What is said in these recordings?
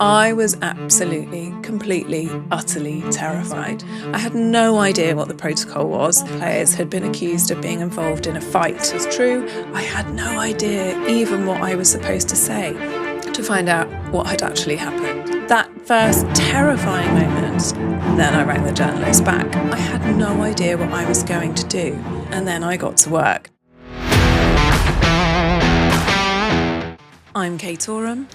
I was absolutely, completely, utterly terrified. I had no idea what the protocol was. Players had been accused of being involved in a fight. It was true. I had no idea even what I was supposed to say to find out what had actually happened. That first terrifying moment, then I rang the journalist back. I had no idea what I was going to do, and then I got to work. I'm Kate Oram,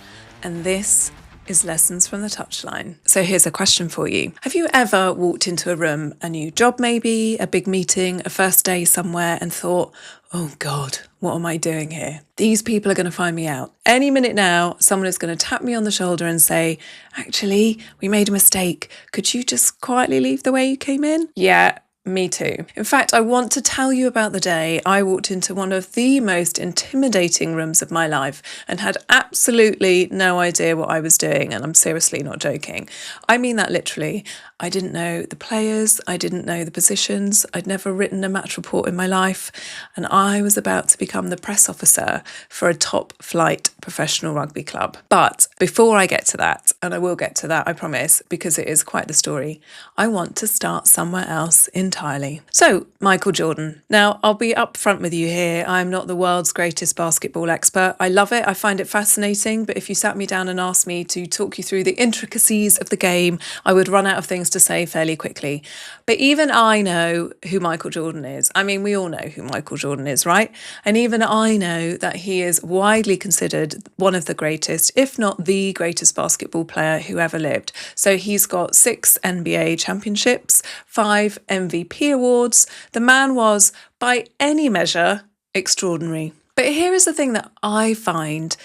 and this is Lessons from the Touchline. So here's a question for you. Have you ever walked into a room, a new job maybe, a big meeting, a first day somewhere, and thought, oh God, what am I doing here? These people are going to find me out. Any minute now, someone is going to tap me on the shoulder and say, actually, we made a mistake. Could you just quietly leave the way you came in? Yeah. Me too. In fact, I want to tell you about the day I walked into one of the most intimidating rooms of my life and had absolutely no idea what I was doing, and I'm seriously not joking. I mean that literally. I didn't know the players, I didn't know the positions, I'd never written a match report in my life, and I was about to become the press officer for a top flight professional rugby club. But before I get to that, and I will get to that, I promise, because it is quite the story, I want to start somewhere else entirely. So, Michael Jordan. Now, I'll be upfront with you here. I'm not the world's greatest basketball expert. I love it. I find it fascinating. But if you sat me down and asked me to talk you through the intricacies of the game, I would run out of things to say fairly quickly. But even I know who Michael Jordan is. I mean, we all know who Michael Jordan is, right? And even I know that he is widely considered one of the greatest, if not the greatest basketball player who ever lived. So he's got 6 NBA championships, 5 MVP awards. The man was, by any measure, extraordinary. But here is the thing that I find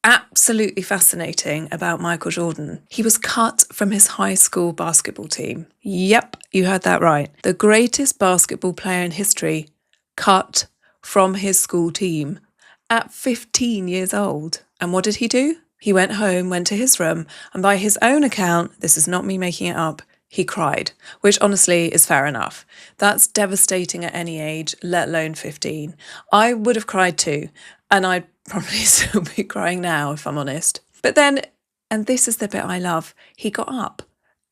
absolutely fascinating about Michael Jordan. He was cut from his high school basketball team. Yep, you heard that right. The greatest basketball player in history, cut from his school team at 15 years old. And what did he do? He went home, went to his room, and by his own account, this is not me making it up, he cried, which honestly is fair enough. That's devastating at any age, let alone 15. I would have cried too, and I'd probably still be crying now, if I'm honest. But then, and this is the bit I love, he got up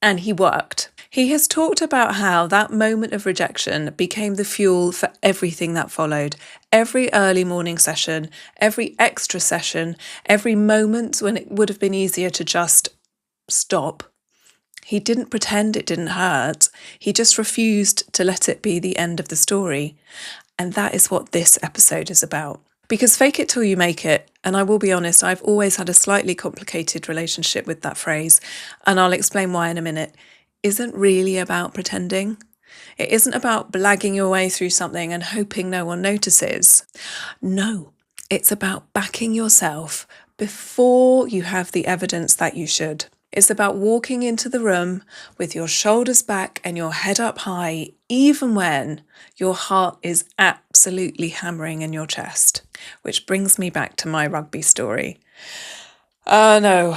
and he worked. He has talked about how that moment of rejection became the fuel for everything that followed. Every early morning session, every extra session, every moment when it would have been easier to just stop. He didn't pretend it didn't hurt. He just refused to let it be the end of the story. And that is what this episode is about. Because fake it till you make it, and I will be honest, I've always had a slightly complicated relationship with that phrase, and I'll explain why in a minute, isn't really about pretending. It isn't about blagging your way through something and hoping no one notices. No, it's about backing yourself before you have the evidence that you should. It's about walking into the room with your shoulders back and your head up high, even when your heart is absolutely hammering in your chest. Which brings me back to my rugby story. Oh no,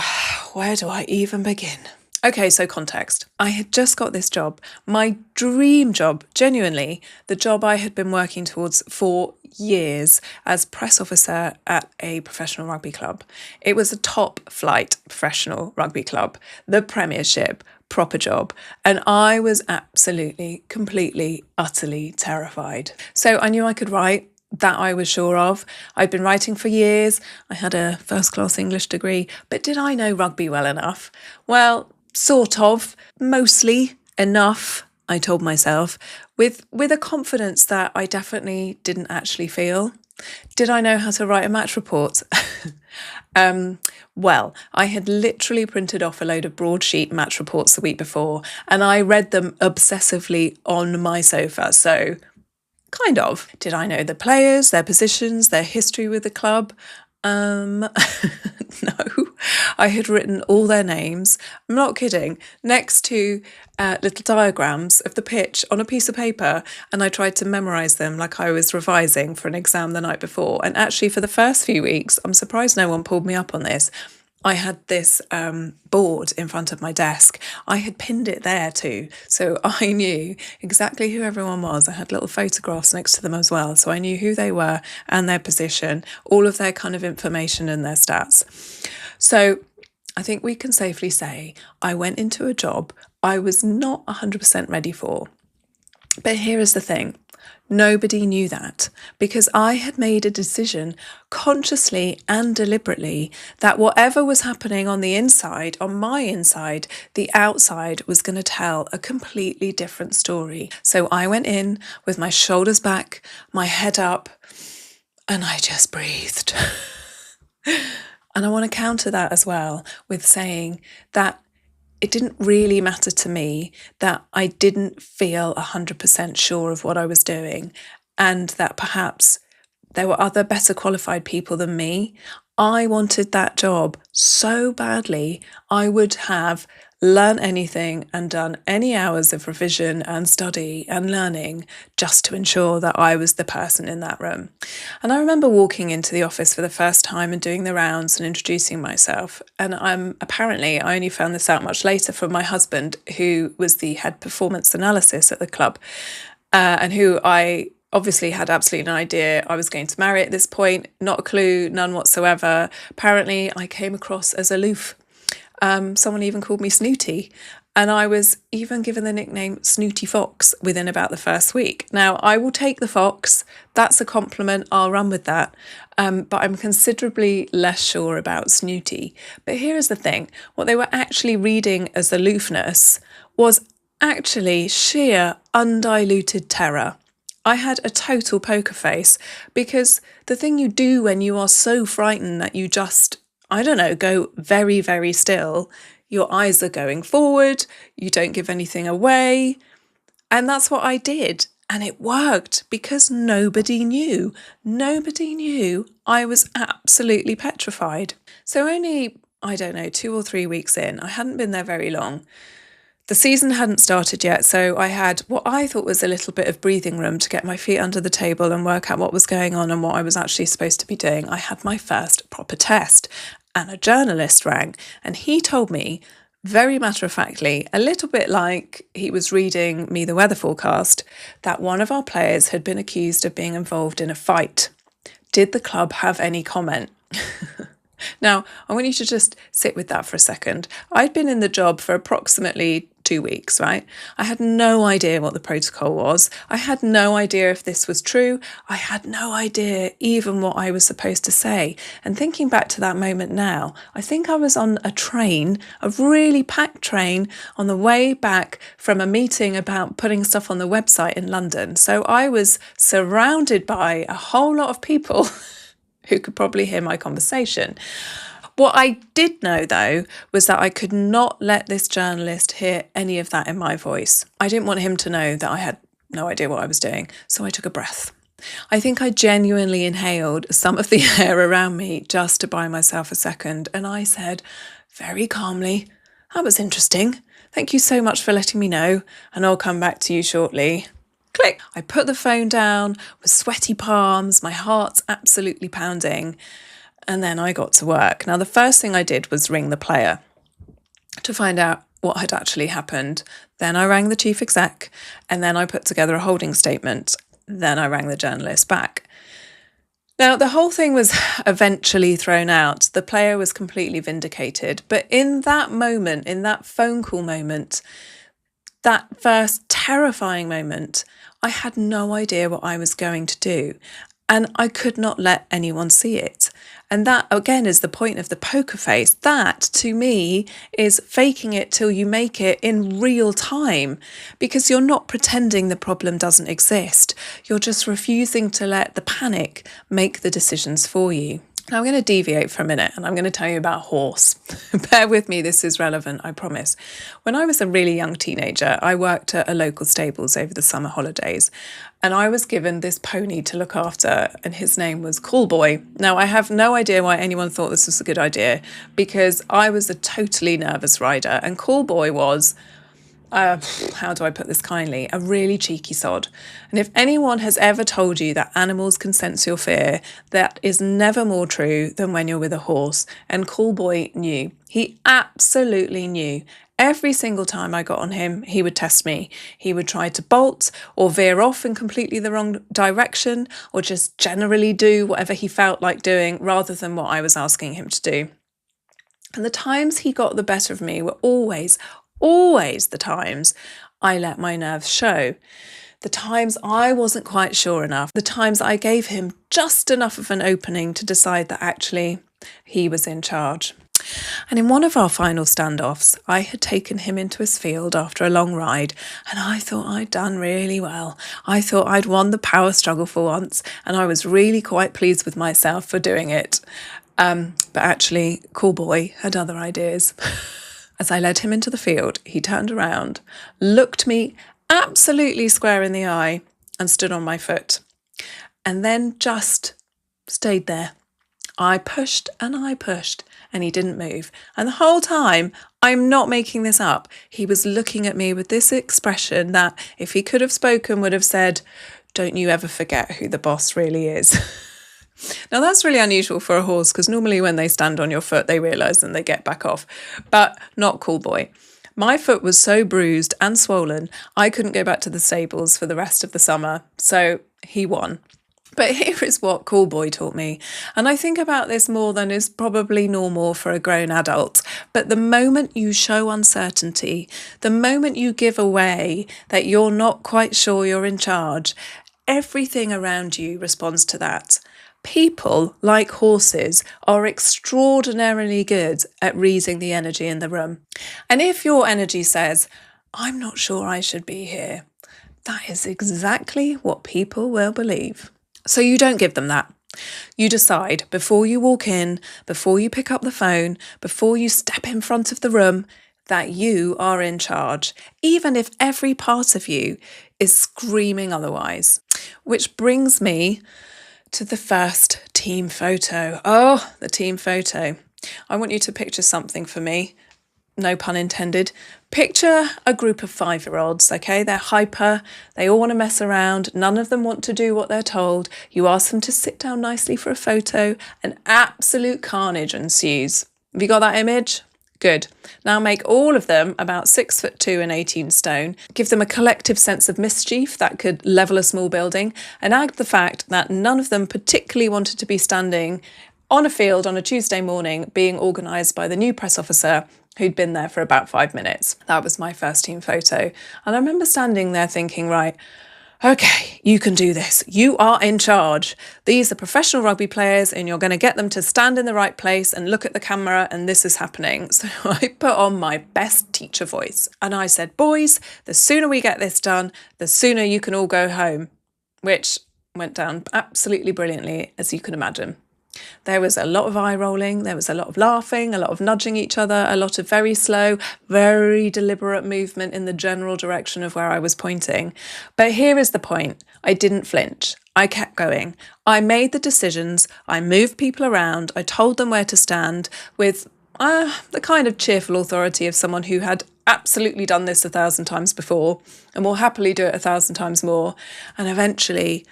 where do I even begin? Okay, so context. I had just got this job, my dream job, genuinely, the job I had been working towards for years as press officer at a professional rugby club. It was a top flight professional rugby club, the Premiership, proper job, and I was absolutely, completely, utterly terrified. So I knew I could write. That I was sure of. I'd been writing for years. I had a first-class English degree, but did I know rugby well enough? Well, sort of, mostly enough, I told myself, with a confidence that I definitely didn't actually feel. Did I know how to write a match report? Well, I had literally printed off a load of broadsheet match reports the week before, and I read them obsessively on my sofa, so kind of. Did I know the players, their positions, their history with the club? No. I had written all their names, I'm not kidding, next to little diagrams of the pitch on a piece of paper, and I tried to memorise them like I was revising for an exam the night before. And actually for the first few weeks, I'm surprised no one pulled me up on this, I had this board in front of my desk. I had pinned it there too, so I knew exactly who everyone was. I had little photographs next to them as well, so I knew who they were and their position, all of their kind of information and their stats. So I think we can safely say I went into a job I was not 100% ready for. But here is the thing. Nobody knew that because I had made a decision consciously and deliberately that whatever was happening on the inside, on my inside, the outside was going to tell a completely different story. So I went in with my shoulders back, my head up, and I just breathed. And I want to counter that as well with saying that it didn't really matter to me that I didn't feel 100% sure of what I was doing, and that perhaps there were other better qualified people than me. I wanted that job so badly, I would have learned anything and done any hours of revision and study and learning just to ensure that I was the person in that room. And I remember walking into the office for the first time and doing the rounds and introducing myself. And apparently, I only found this out much later from my husband, who was the head performance analysis at the club, and who I obviously had absolutely no idea I was going to marry at this point. Not a clue, none whatsoever. Apparently, I came across as aloof. Someone even called me Snooty, and I was even given the nickname Snooty Fox within about the first week. Now, I will take the fox. That's a compliment. I'll run with that. But I'm considerably less sure about Snooty. But here is the thing. What they were actually reading as aloofness was actually sheer undiluted terror. I had a total poker face because the thing you do when you are so frightened that you just, I don't know, go very, very still, your eyes are going forward, you don't give anything away. And that's what I did. And it worked because nobody knew. Nobody knew I was absolutely petrified. So only, I don't know, 2 or 3 weeks in, I hadn't been there very long. The season hadn't started yet, so I had what I thought was a little bit of breathing room to get my feet under the table and work out what was going on and what I was actually supposed to be doing. I had my first proper test, and a journalist rang, and he told me, very matter-of-factly, a little bit like he was reading me the weather forecast, that one of our players had been accused of being involved in a fight. Did the club have any comment? Now, I want you to just sit with that for a second. I'd been in the job for approximately 2 weeks, right? I had no idea what the protocol was. I had no idea if this was true. I had no idea even what I was supposed to say. And thinking back to that moment now, I think I was on a train, a really packed train, on the way back from a meeting about putting stuff on the website in London. So I was surrounded by a whole lot of people who could probably hear my conversation. What I did know, though, was that I could not let this journalist hear any of that in my voice. I didn't want him to know that I had no idea what I was doing, so I took a breath. I think I genuinely inhaled some of the air around me just to buy myself a second, and I said, very calmly, "That was interesting. Thank you so much for letting me know, and I'll come back to you shortly." Click. I put the phone down with sweaty palms, my heart's absolutely pounding, and then I got to work. Now, the first thing I did was ring the player to find out what had actually happened. Then I rang the chief exec, and then I put together a holding statement. Then I rang the journalist back. Now, the whole thing was eventually thrown out. The player was completely vindicated. But in that moment, in that phone call moment, that first terrifying moment, I had no idea what I was going to do, and I could not let anyone see it. And that, again, is the point of the poker face. That, to me, is faking it till you make it in real time, because you're not pretending the problem doesn't exist. You're just refusing to let the panic make the decisions for you. Now I'm going to deviate for a minute and I'm going to tell you about a horse. Bear with me, this is relevant, I promise. When I was a really young teenager, I worked at a local stables over the summer holidays, and I was given this pony to look after, and his name was Callboy. Now, I have no idea why anyone thought this was a good idea, because I was a totally nervous rider, and Callboy was, how do I put this kindly, a really cheeky sod. And if anyone has ever told you that animals can sense your fear, that is never more true than when you're with a horse. And Callboy knew. He absolutely knew. Every single time I got on him, he would test me. He would try to bolt or veer off in completely the wrong direction, or just generally do whatever he felt like doing rather than what I was asking him to do. And the times he got the better of me were always the times I let my nerves show. The times I wasn't quite sure enough, the times I gave him just enough of an opening to decide that actually he was in charge. And in one of our final standoffs, I had taken him into his field after a long ride, and I thought I'd done really well. I thought I'd won the power struggle for once, and I was really quite pleased with myself for doing it. But actually, Callboy had other ideas. As I led him into the field, he turned around, looked me absolutely square in the eye, and stood on my foot. And then just stayed there. I pushed, and he didn't move. And the whole time, I'm not making this up, he was looking at me with this expression that, if he could have spoken, would have said, "Don't you ever forget who the boss really is." Now, that's really unusual for a horse, because normally when they stand on your foot, they realise and they get back off. But not Callboy. My foot was so bruised and swollen, I couldn't go back to the stables for the rest of the summer. So he won. But here is what Callboy taught me, and I think about this more than is probably normal for a grown adult. But the moment you show uncertainty, the moment you give away that you're not quite sure you're in charge, everything around you responds to that. People, like horses, are extraordinarily good at reading the energy in the room. And if your energy says, "I'm not sure I should be here," that is exactly what people will believe. So you don't give them that. You decide before you walk in, before you pick up the phone, before you step in front of the room, that you are in charge, even if every part of you is screaming otherwise. Which brings me to the first team photo. Oh, the team photo. I want you to picture something for me. No pun intended. Picture a group of 5-year-olds, okay? They're hyper, they all want to mess around, none of them want to do what they're told. You ask them to sit down nicely for a photo, and absolute carnage ensues. Have you got that image? Good. Now make all of them about 6'2" and 18 stone. Give them a collective sense of mischief that could level a small building, and add the fact that none of them particularly wanted to be standing on a field on a Tuesday morning being organised by the new press officer who'd been there for about 5 minutes. That was my first team photo. And I remember standing there thinking, right, okay, you can do this. You are in charge. These are professional rugby players, and you're going to get them to stand in the right place and look at the camera, and this is happening. So I put on my best teacher voice and I said, "Boys, the sooner we get this done, the sooner you can all go home," which went down absolutely brilliantly, as you can imagine. There was a lot of eye rolling, there was a lot of laughing, a lot of nudging each other, a lot of very slow, very deliberate movement in the general direction of where I was pointing. But here is the point. I didn't flinch. I kept going. I made the decisions. I moved people around. I told them where to stand with the kind of cheerful authority of someone who had absolutely done this 1,000 times before and will happily do it 1,000 times more. And eventually,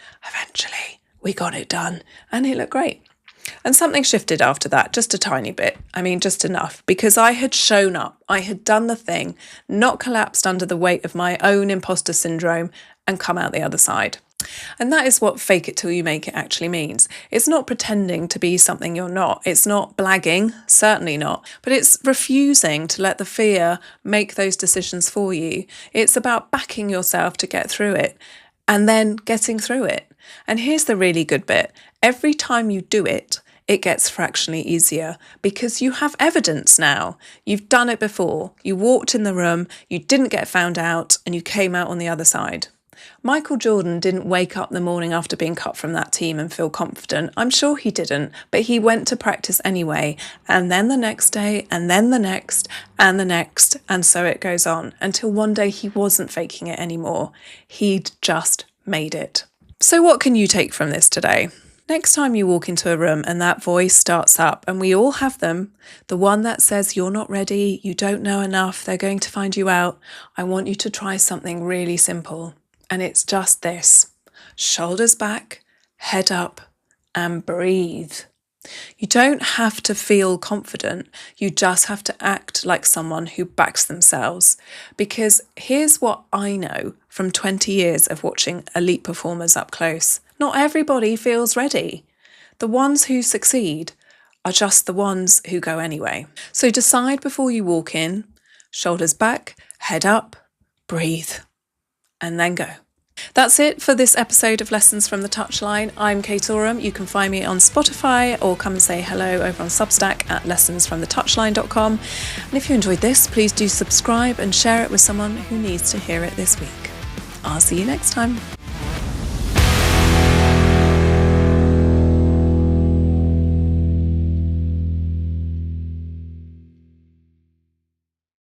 we got it done, and it looked great. And something shifted after that, just a tiny bit. I mean, just enough, because I had shown up. I had done the thing, not collapsed under the weight of my own imposter syndrome, and come out the other side. And that is what fake it till you make it actually means. It's not pretending to be something you're not. It's not blagging, certainly not. But it's refusing to let the fear make those decisions for you. It's about backing yourself to get through it, and then getting through it. And here's the really good bit. Every time you do it, it gets fractionally easier because you have evidence now. You've done it before. You walked in the room, you didn't get found out, and you came out on the other side. Michael Jordan didn't wake up the morning after being cut from that team and feel confident. I'm sure he didn't, but he went to practice anyway, and then the next day, and then the next, and the next, and so it goes on, until one day he wasn't faking it anymore. He'd just made it. So what can you take from this today? Next time you walk into a room and that voice starts up, and we all have them, the one that says you're not ready, you don't know enough, they're going to find you out, I want you to try something really simple. And it's just this: shoulders back, head up, and breathe. You don't have to feel confident, you just have to act like someone who backs themselves. Because here's what I know from 20 years of watching elite performers up close. Not everybody feels ready. The ones who succeed are just the ones who go anyway. So decide before you walk in, shoulders back, head up, breathe, and then go. That's it for this episode of Lessons from the Touchline. I'm Kate Oram. You can find me on Spotify or come and say hello over on Substack at lessonsfromthetouchline.com. And if you enjoyed this, please do subscribe and share it with someone who needs to hear it this week. I'll see you next time.